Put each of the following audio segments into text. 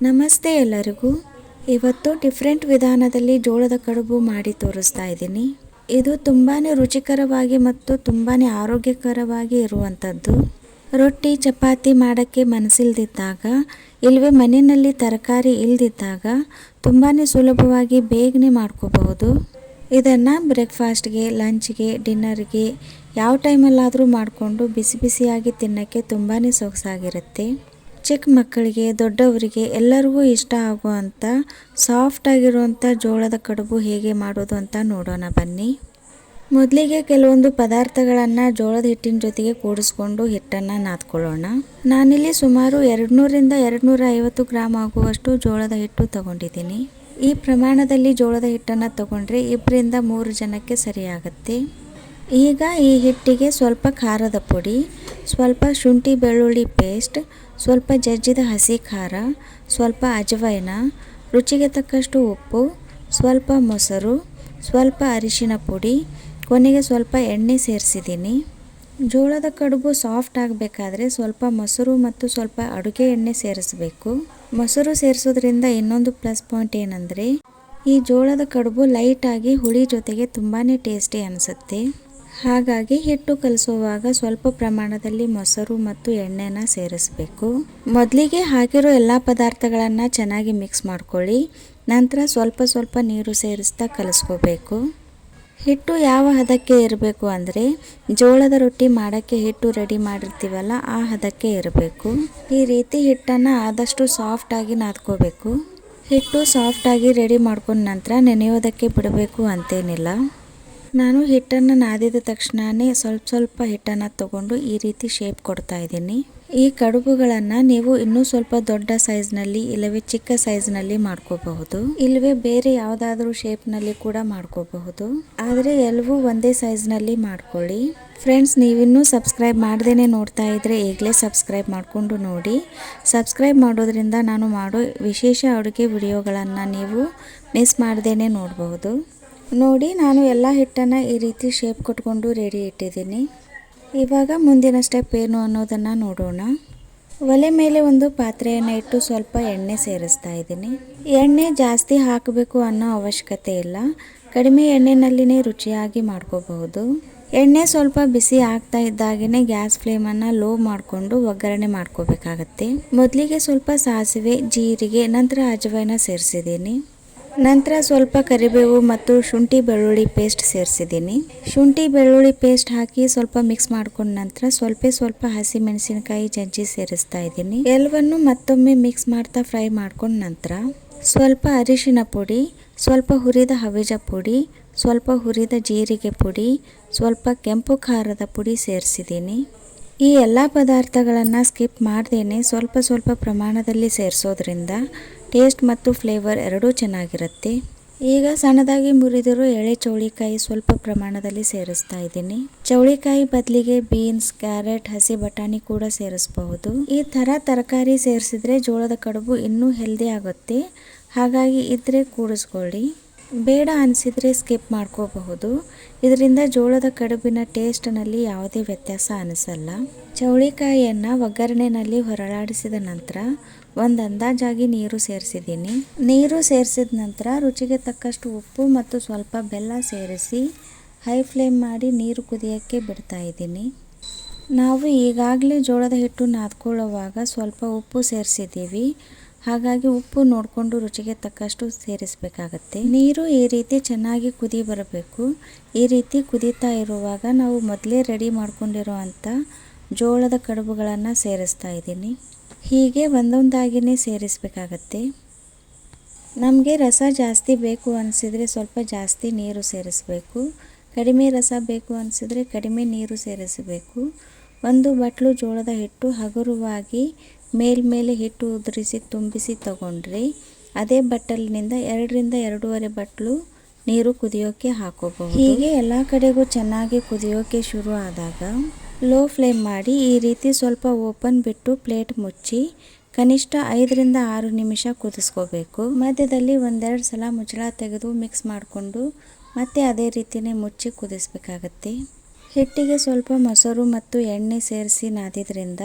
ನಮಸ್ತೆ ಎಲ್ಲರಿಗೂ. ಇವತ್ತು ಡಿಫ್ರೆಂಟ್ ವಿಧಾನದಲ್ಲಿ ಜೋಳದ ಕಡುಬು ಮಾಡಿ ತೋರಿಸ್ತಾ ಇದ್ದೀನಿ. ಇದು ತುಂಬಾ ರುಚಿಕರವಾಗಿ ಮತ್ತು ತುಂಬಾ ಆರೋಗ್ಯಕರವಾಗಿ ಇರುವಂಥದ್ದು. ರೊಟ್ಟಿ ಚಪಾತಿ ಮಾಡೋಕ್ಕೆ ಮನಸ್ಸಿಲ್ದಿದ್ದಾಗ ಇಲ್ಲವೇ ಮನೆಯಲ್ಲಿ ತರಕಾರಿ ಇಲ್ಲದಿದ್ದಾಗ ತುಂಬಾ ಸುಲಭವಾಗಿ ಬೇಗನೆ ಮಾಡ್ಕೋಬಹುದು. ಇದನ್ನು ಬ್ರೇಕ್ಫಾಸ್ಟ್ಗೆ, ಲಂಚ್ಗೆ, ಡಿನ್ನರ್ಗೆ ಯಾವ ಟೈಮಲ್ಲಾದರೂ ಮಾಡಿಕೊಂಡು ಬಿಸಿ ಬಿಸಿಯಾಗಿ ತಿನ್ನೋಕ್ಕೆ ತುಂಬಾ ಸೊಗಸಾಗಿರುತ್ತೆ. ಚಿಕ್ಕ ಮಕ್ಕಳಿಗೆ, ದೊಡ್ಡವರಿಗೆ ಎಲ್ಲರಿಗೂ ಇಷ್ಟ ಆಗುವಂಥ ಸಾಫ್ಟ್ ಆಗಿರುವಂಥ ಜೋಳದ ಕಡುಬು ಹೇಗೆ ಮಾಡೋದು ಅಂತ ನೋಡೋಣ ಬನ್ನಿ. ಮೊದಲಿಗೆ ಕೆಲವೊಂದು ಪದಾರ್ಥಗಳನ್ನು ಜೋಳದ ಹಿಟ್ಟಿನ ಜೊತೆಗೆ ಕೂಡಿಸ್ಕೊಂಡು ಹಿಟ್ಟನ್ನು ನಾದ್ಕೊಳ್ಳೋಣ. ನಾನಿಲ್ಲಿ ಸುಮಾರು 200ರಿಂದ 250 ಗ್ರಾಮ್ ಆಗುವಷ್ಟು ಜೋಳದ ಹಿಟ್ಟು ತಗೊಂಡಿದ್ದೀನಿ. ಈ ಪ್ರಮಾಣದಲ್ಲಿ ಜೋಳದ ಹಿಟ್ಟನ್ನು ತಗೊಂಡ್ರೆ 2ರಿಂದ 3 ಜನಕ್ಕೆ ಸರಿಯಾಗುತ್ತೆ. ಈಗ ಈ ಹಿಟ್ಟಿಗೆ ಸ್ವಲ್ಪ ಖಾರದ ಪುಡಿ, ಸ್ವಲ್ಪ ಶುಂಠಿ ಬೆಳ್ಳುಳ್ಳಿ ಪೇಸ್ಟ್, ಸ್ವಲ್ಪ ಜಜ್ಜಿದ ಹಸಿ ಖಾರ, ಸ್ವಲ್ಪ ಅಜವೈನ, ರುಚಿಗೆ ತಕ್ಕಷ್ಟು ಉಪ್ಪು, ಸ್ವಲ್ಪ ಮೊಸರು, ಸ್ವಲ್ಪ ಅರಿಶಿನ ಪುಡಿ, ಕೊನೆಗೆ ಸ್ವಲ್ಪ ಎಣ್ಣೆ ಸೇರಿಸಿದ್ದೀನಿ. ಜೋಳದ ಕಡುಬು ಸಾಫ್ಟ್ ಆಗಬೇಕಾದ್ರೆ ಸ್ವಲ್ಪ ಮೊಸರು ಮತ್ತು ಸ್ವಲ್ಪ ಅಡುಗೆ ಎಣ್ಣೆ ಸೇರಿಸಬೇಕು. ಮೊಸರು ಸೇರಿಸೋದ್ರಿಂದ ಇನ್ನೊಂದು ಪ್ಲಸ್ ಪಾಯಿಂಟ್ ಏನಂದರೆ ಈ ಜೋಳದ ಕಡುಬು ಲೈಟಾಗಿ ಹುಳಿ ಜೊತೆಗೆ ತುಂಬಾ ಟೇಸ್ಟಿ ಅನಿಸುತ್ತೆ. ಹಾಗಾಗಿ ಹಿಟ್ಟು ಕಲಿಸುವಾಗ ಸ್ವಲ್ಪ ಪ್ರಮಾಣದಲ್ಲಿ ಮೊಸರು ಮತ್ತು ಎಣ್ಣೆನ ಸೇರಿಸಬೇಕು. ಮೊದಲಿಗೆ ಹಾಕಿರೋ ಎಲ್ಲ ಪದಾರ್ಥಗಳನ್ನು ಚೆನ್ನಾಗಿ ಮಿಕ್ಸ್ ಮಾಡ್ಕೊಳ್ಳಿ. ನಂತರ ಸ್ವಲ್ಪ ಸ್ವಲ್ಪ ನೀರು ಸೇರಿಸ್ತಾ ಕಲಿಸ್ಕೋಬೇಕು. ಹಿಟ್ಟು ಯಾವ ಹದಕ್ಕೆ ಇರಬೇಕು ಅಂದರೆ ಜೋಳದ ರೊಟ್ಟಿ ಮಾಡೋಕ್ಕೆ ಹಿಟ್ಟು ರೆಡಿ ಮಾಡಿರ್ತೀವಲ್ಲ ಆ ಹದಕ್ಕೆ ಇರಬೇಕು. ಈ ರೀತಿ ಹಿಟ್ಟನ್ನು ಆದಷ್ಟು ಸಾಫ್ಟಾಗಿ ನಾದ್ಕೋಬೇಕು. ಹಿಟ್ಟು ಸಾಫ್ಟಾಗಿ ರೆಡಿ ಮಾಡ್ಕೊಂಡ ನಂತರ ನೆನೆಯೋದಕ್ಕೆ ಬಿಡಬೇಕು ಅಂತೇನಿಲ್ಲ. ನಾನು ಹಿಟ್ಟನ್ನು ನಾದಿದ ತಕ್ಷಣವೇ ಸ್ವಲ್ಪ ಹಿಟ್ಟನ್ನು ತಗೊಂಡು ಈ ರೀತಿ ಶೇಪ್ ಕೊಡ್ತಾ ಇದ್ದೀನಿ. ಈ ಕಡುಬುಗಳನ್ನು ನೀವು ಇನ್ನೂ ಸ್ವಲ್ಪ ದೊಡ್ಡ ಸೈಜ್ನಲ್ಲಿ ಇಲ್ಲವೇ ಚಿಕ್ಕ ಸೈಜ್ನಲ್ಲಿ ಮಾಡ್ಕೋಬಹುದು. ಇಲ್ಲವೇ ಬೇರೆ ಯಾವುದಾದ್ರೂ ಶೇಪ್ನಲ್ಲಿ ಕೂಡ ಮಾಡ್ಕೋಬಹುದು. ಆದರೆ ಎಲ್ಲವೂ ಒಂದೇ ಸೈಜ್ನಲ್ಲಿ ಮಾಡ್ಕೊಳ್ಳಿ. ಫ್ರೆಂಡ್ಸ್, ನೀವಿನ್ನೂ ಸಬ್ಸ್ಕ್ರೈಬ್ ಮಾಡ್ದೇ ನೋಡ್ತಾ ಇದ್ದರೆ ಈಗಲೇ ಸಬ್ಸ್ಕ್ರೈಬ್ ಮಾಡಿಕೊಂಡು ನೋಡಿ. ಸಬ್ಸ್ಕ್ರೈಬ್ ಮಾಡೋದ್ರಿಂದ ನಾನು ಮಾಡೋ ವಿಶೇಷ ಅಡುಗೆ ವಿಡಿಯೋಗಳನ್ನು ನೀವು ಮಿಸ್ ಮಾಡ್ದೇ ನೋಡಬಹುದು. ನೋಡಿ, ನಾನು ಎಲ್ಲ ಹಿಟ್ಟನ್ನು ಈ ರೀತಿ ಶೇಪ್ ಕೊಟ್ಕೊಂಡು ರೆಡಿ ಇಟ್ಟಿದ್ದೀನಿ. ಇವಾಗ ಮುಂದಿನ ಸ್ಟೆಪ್ ಏನು ಅನ್ನೋದನ್ನು ನೋಡೋಣ. ಒಲೆ ಮೇಲೆ ಒಂದು ಪಾತ್ರೆಯನ್ನು ಇಟ್ಟು ಸ್ವಲ್ಪ ಎಣ್ಣೆ ಸೇರಿಸ್ತಾ ಇದ್ದೀನಿ. ಎಣ್ಣೆ ಜಾಸ್ತಿ ಹಾಕಬೇಕು ಅನ್ನೋ ಅವಶ್ಯಕತೆ ಇಲ್ಲ. ಕಡಿಮೆ ಎಣ್ಣೆನಲ್ಲಿನೇ ರುಚಿಯಾಗಿ ಮಾಡ್ಕೋಬಹುದು. ಎಣ್ಣೆ ಸ್ವಲ್ಪ ಬಿಸಿ ಆಗ್ತಾ ಇದ್ದಾಗೇ ಗ್ಯಾಸ್ ಫ್ಲೇಮನ್ನು ಲೋ ಮಾಡಿಕೊಂಡು ಒಗ್ಗರಣೆ ಮಾಡ್ಕೋಬೇಕಾಗತ್ತೆ. ಮೊದಲಿಗೆ ಸ್ವಲ್ಪ ಸಾಸಿವೆ, ಜೀರಿಗೆ, ನಂತರ ಅಜವೈನ ಸೇರಿಸಿದ್ದೀನಿ. ನಂತರ ಸ್ವಲ್ಪ ಕರಿಬೇವು ಮತ್ತು ಶುಂಠಿ ಬೆಳ್ಳುಳ್ಳಿ ಪೇಸ್ಟ್ ಸೇರಿಸಿದ್ದೀನಿ. ಶುಂಠಿ ಬೆಳ್ಳುಳ್ಳಿ ಪೇಸ್ಟ್ ಹಾಕಿ ಸ್ವಲ್ಪ ಮಿಕ್ಸ್ ಮಾಡ್ಕೊಂಡ ನಂತರ ಸ್ವಲ್ಪ ಹಸಿ ಮೆಣಸಿನಕಾಯಿ ಜಜ್ಜಿ ಸೇರಿಸ್ತಾ ಇದ್ದೀನಿ. ಎಲ್ಲವನ್ನು ಮತ್ತೊಮ್ಮೆ ಮಿಕ್ಸ್ ಮಾಡ್ತಾ ಫ್ರೈ ಮಾಡ್ಕೊಂಡ ನಂತರ ಸ್ವಲ್ಪ ಅರಿಶಿನ ಪುಡಿ, ಸ್ವಲ್ಪ ಹುರಿದ ಹವಿಜ ಪುಡಿ, ಸ್ವಲ್ಪ ಹುರಿದ ಜೀರಿಗೆ ಪುಡಿ, ಸ್ವಲ್ಪ ಕೆಂಪು ಖಾರದ ಪುಡಿ ಸೇರಿಸಿದ್ದೀನಿ. ಈ ಎಲ್ಲ ಪದಾರ್ಥಗಳನ್ನು ಸ್ಕಿಪ್ ಮಾಡ್ದೇನೆ ಸ್ವಲ್ಪ ಪ್ರಮಾಣದಲ್ಲಿ ಸೇರಿಸೋದ್ರಿಂದ ಟೇಸ್ಟ್ ಮತ್ತು ಫ್ಲೇವರ್ ಎರಡೂ ಚೆನ್ನಾಗಿರುತ್ತೆ. ಈಗ ಸಣ್ಣದಾಗಿ ಮುರಿದಿರೋ ಎಳೆ ಚೌಳಿಕಾಯಿ ಸ್ವಲ್ಪ ಪ್ರಮಾಣದಲ್ಲಿ ಸೇರಿಸ್ತಾ ಇದ್ದೀನಿ. ಚೌಳಿಕಾಯಿ ಬದಲಿಗೆ ಬೀನ್ಸ್, ಕ್ಯಾರೆಟ್, ಹಸಿ ಬಟಾಣಿ ಕೂಡ ಸೇರಿಸಬಹುದು. ಈ ಥರ ತರಕಾರಿ ಸೇರಿಸಿದ್ರೆ ಜೋಳದ ಕಡುಬು ಇನ್ನೂ ಹೆಲ್ದಿ ಆಗುತ್ತೆ. ಹಾಗಾಗಿ ಇದ್ರೆ ಕೂಡಿಸ್ಕೊಳ್ಳಿ. ಬೇಡ ಅನಿಸಿದರೆ ಸ್ಕಿಪ್ ಮಾಡ್ಕೋಬಹುದು. ಇದರಿಂದ ಜೋಳದ ಕಡುಬಿನ ಟೇಸ್ಟ್ನಲ್ಲಿ ಯಾವುದೇ ವ್ಯತ್ಯಾಸ ಅನಿಸಲ್ಲ. ಚೌಳಿಕಾಯಿಯನ್ನು ಒಗ್ಗರಣೆನಲ್ಲಿ ಹೊರಳಾಡಿಸಿದ ನಂತರ ಒಂದು ಅಂದಾಜಾಗಿ ನೀರು ಸೇರಿಸಿದ್ದೀನಿ. ನೀರು ಸೇರಿಸಿದ ನಂತರ ರುಚಿಗೆ ತಕ್ಕಷ್ಟು ಉಪ್ಪು ಮತ್ತು ಸ್ವಲ್ಪ ಬೆಲ್ಲ ಸೇರಿಸಿ ಹೈ ಫ್ಲೇಮ್ ಮಾಡಿ ನೀರು ಕುದಿಯೋಕ್ಕೆ ಬಿಡ್ತಾ ಇದ್ದೀನಿ. ನಾವು ಈಗಾಗಲೇ ಜೋಳದ ಹಿಟ್ಟು ನಾದ್ಕೊಳ್ಳುವಾಗ ಸ್ವಲ್ಪ ಉಪ್ಪು ಸೇರಿಸಿದ್ದೀವಿ. ಹಾಗಾಗಿ ಉಪ್ಪು ನೋಡಿಕೊಂಡು ರುಚಿಗೆ ತಕ್ಕಷ್ಟು ಸೇರಿಸಬೇಕಾಗತ್ತೆ. ನೀರು ಈ ರೀತಿ ಚೆನ್ನಾಗಿ ಕುದಿ ಬರಬೇಕು. ಈ ರೀತಿ ಕುದೀತಾ ಇರುವಾಗ ನಾವು ಮೊದಲೇ ರೆಡಿ ಮಾಡ್ಕೊಂಡಿರುವಂಥ ಜೋಳದ ಕಡುಬುಗಳನ್ನು ಸೇರಿಸ್ತಾ ಇದ್ದೀನಿ. ಹೀಗೆ ಒಂದೊಂದಾಗಿಯೇ ಸೇರಿಸಬೇಕಾಗತ್ತೆ. ನಮಗೆ ರಸ ಜಾಸ್ತಿ ಬೇಕು ಅನಿಸಿದರೆ ಸ್ವಲ್ಪ ಜಾಸ್ತಿ ನೀರು ಸೇರಿಸಬೇಕು. ಕಡಿಮೆ ರಸ ಬೇಕು ಅನಿಸಿದರೆ ಕಡಿಮೆ ನೀರು ಸೇರಿಸಬೇಕು. ಒಂದು ಬಟ್ಲು ಜೋಳದ ಹಿಟ್ಟು ಹಗುರವಾಗಿ ಮೇಲ್ಮೇಲೆ ಹಿಟ್ಟು ಉದುರಿಸಿ ತುಂಬಿಸಿ ತಗೊಂಡ್ರೆ ಅದೇ ಬಟ್ಟಲಿನಿಂದ 2ರಿಂದ 2.5 ಬಟ್ಲು ನೀರು ಕುದಿಯೋಕ್ಕೆ ಹಾಕೋಬಹುದು. ಹೀಗೆ ಎಲ್ಲ ಕಡೆಗೂ ಚೆನ್ನಾಗಿ ಕುದಿಯೋಕ್ಕೆ ಶುರು ಆದಾಗ ಲೋ ಫ್ಲೇಮ್ ಮಾಡಿ ಈ ರೀತಿ ಸ್ವಲ್ಪ ಓಪನ್ ಬಿಟ್ಟು ಪ್ಲೇಟ್ ಮುಚ್ಚಿ ಕನಿಷ್ಠ 5ರಿಂದ 6 ನಿಮಿಷ ಕುದಿಸ್ಕೋಬೇಕು. ಮಧ್ಯದಲ್ಲಿ 1-2 ಸಲ ಮುಚ್ಚಳ ತೆಗೆದು ಮಿಕ್ಸ್ ಮಾಡಿಕೊಂಡು ಮತ್ತೆ ಅದೇ ರೀತಿಯೇ ಮುಚ್ಚಿ ಕುದಿಸ್ಬೇಕಾಗತ್ತೆ. ಹಿಟ್ಟಿಗೆ ಸ್ವಲ್ಪ ಮೊಸರು ಮತ್ತು ಎಣ್ಣೆ ಸೇರಿಸಿ ನಾದಿದ್ರಿಂದ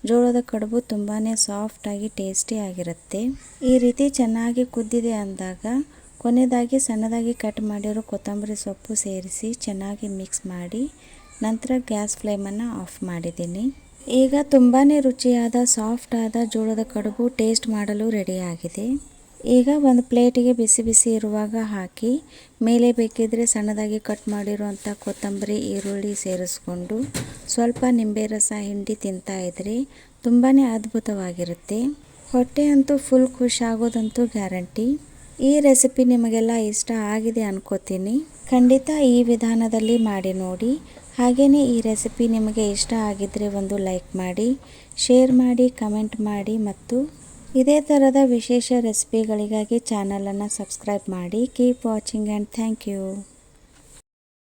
ಜೋಳದ ಕಡುಬು ತುಂಬಾ ಸಾಫ್ಟಾಗಿ ಟೇಸ್ಟಿ ಆಗಿರುತ್ತೆ. ಈ ರೀತಿ ಚೆನ್ನಾಗಿ ಕುದ್ದಿದೆ ಅಂದಾಗ ಕೊನೆಯದಾಗಿ ಸಣ್ಣದಾಗಿ ಕಟ್ ಮಾಡಿರೋ ಕೊತ್ತಂಬರಿ ಸೊಪ್ಪು ಸೇರಿಸಿ ಚೆನ್ನಾಗಿ ಮಿಕ್ಸ್ ಮಾಡಿ ನಂತರ ಗ್ಯಾಸ್ ಫ್ಲೇಮನ್ನು ಆಫ್ ಮಾಡಿದ್ದೀನಿ. ಈಗ ತುಂಬಾ ರುಚಿಯಾದ ಸಾಫ್ಟ್ ಆದ ಜೋಳದ ಕಡುಬು ಟೇಸ್ಟ್ ಮಾಡಲು ರೆಡಿಯಾಗಿದೆ. ಈಗ ಒಂದು ಪ್ಲೇಟಿಗೆ ಬಿಸಿ ಬಿಸಿ ಇರುವಾಗ ಹಾಕಿ ಮೇಲೆ ಬೇಕಿದ್ರೆ ಸಣ್ಣದಾಗಿ ಕಟ್ ಮಾಡಿರುವಂಥ ಕೊತ್ತಂಬರಿ ಈರುಳ್ಳಿ ಸೇರಿಸ್ಕೊಂಡು ಸ್ವಲ್ಪ ನಿಂಬೆ ರಸ ಹಿಂಡಿ ತಿಂತಾ ಇದ್ರೆ ತುಂಬಾ ಅದ್ಭುತವಾಗಿರುತ್ತೆ. ಹೊಟ್ಟೆ ಅಂತೂ ಫುಲ್ ಖುಷಿಯಾಗೋದಂತೂ ಗ್ಯಾರಂಟಿ. ಈ ರೆಸಿಪಿ ನಿಮಗೆಲ್ಲ ಇಷ್ಟ ಆಗಿದೆ ಅನ್ಕೋತೀನಿ. ಖಂಡಿತ ಈ ವಿಧಾನದಲ್ಲಿ ಮಾಡಿ ನೋಡಿ. ಹಾಗೆಯೇ ಈ ರೆಸಿಪಿ ನಿಮಗೆ ಇಷ್ಟ ಆಗಿದ್ದರೆ ಒಂದು ಲೈಕ್ ಮಾಡಿ, ಶೇರ್ ಮಾಡಿ, ಕಮೆಂಟ್ ಮಾಡಿ ಮತ್ತು ಇದೇ ಥರದ ವಿಶೇಷ ರೆಸಿಪಿಗಳಿಗಾಗಿ ಚಾನಲನ್ನು ಸಬ್ಸ್ಕ್ರೈಬ್ ಮಾಡಿ. Keep watching and thank you.